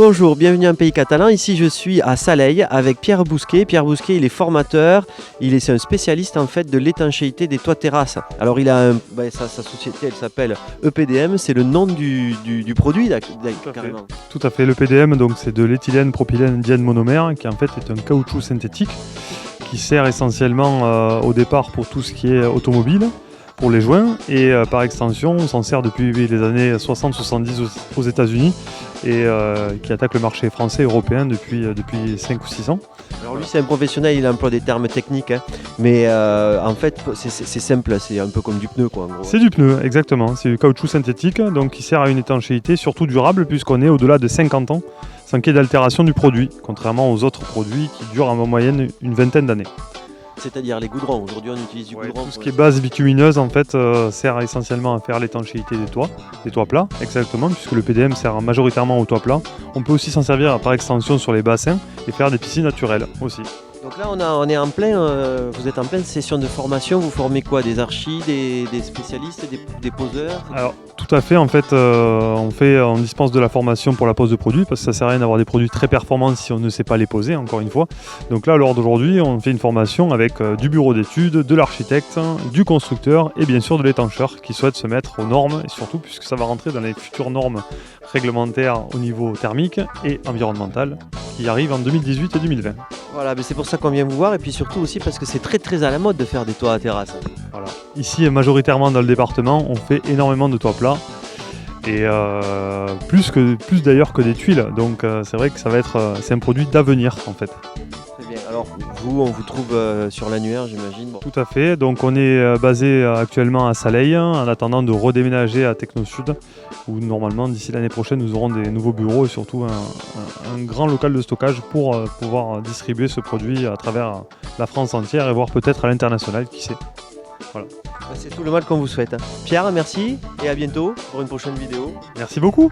Bonjour, bienvenue en Pays Catalan. Ici, je suis à Saleil avec Pierre Bousquet. Pierre Bousquet, il est formateur. C'est un spécialiste en fait de l'étanchéité des toits terrasses. Alors, il a sa société, elle s'appelle EPDM. C'est le nom du produit, carrément. Tout à fait. L'EPDM, donc c'est de l'éthylène propylène diène monomère, qui en fait est un caoutchouc synthétique qui sert essentiellement au départ pour tout ce qui est automobile, pour les joints, et par extension on s'en sert depuis les années 60-70 aux États-Unis et qui attaque le marché français et européen depuis 5 ou 6 ans. Alors lui c'est un professionnel, il emploie des termes techniques, mais en fait c'est simple, c'est un peu comme du pneu quoi en gros. C'est du pneu, exactement, c'est du caoutchouc synthétique, donc qui sert à une étanchéité surtout durable puisqu'on est au-delà de 50 ans sans qu'il y ait d'altération du produit, contrairement aux autres produits qui durent en moyenne une vingtaine d'années. C'est-à-dire les goudrons, aujourd'hui on utilise du goudron. Tout ce qui est base bitumineuse en fait sert essentiellement à faire l'étanchéité des toits plats, exactement, puisque le PDM sert majoritairement aux toits plats. On peut aussi s'en servir par extension sur les bassins et faire des piscines naturelles aussi. Donc là on est en plein, vous êtes en pleine session de formation, vous formez quoi? Des archis, des spécialistes, des poseurs? Alors tout à fait, en fait on dispense de la formation pour la pose de produits parce que ça sert à rien d'avoir des produits très performants si on ne sait pas les poser, encore une fois. Donc là lors d'aujourd'hui on fait une formation avec du bureau d'études, de l'architecte, du constructeur et bien sûr de l'étancheur qui souhaite se mettre aux normes et surtout puisque ça va rentrer dans les futures normes réglementaires au niveau thermique et environnemental qui arrivent en 2018 et 2020. Voilà, mais c'est pour ça qu'on vient vous voir et puis surtout aussi parce que c'est très à la mode de faire des toits à terrasse. Voilà. Ici, majoritairement dans le département, on fait énormément de toits plats et plus d'ailleurs que des tuiles. Donc c'est vrai que c'est un produit d'avenir en fait. Très bien. Alors vous, on vous trouve sur l'annuaire, j'imagine. Bon. Tout à fait. Donc on est basé actuellement à Saleil en attendant de redéménager à Technosud où normalement d'ici l'année prochaine nous aurons des nouveaux bureaux et surtout un grand local de stockage pour pouvoir distribuer ce produit à travers la France entière et voire peut-être à l'international, qui sait. Voilà. C'est tout le mal qu'on vous souhaite. Pierre, merci et à bientôt pour une prochaine vidéo. Merci beaucoup.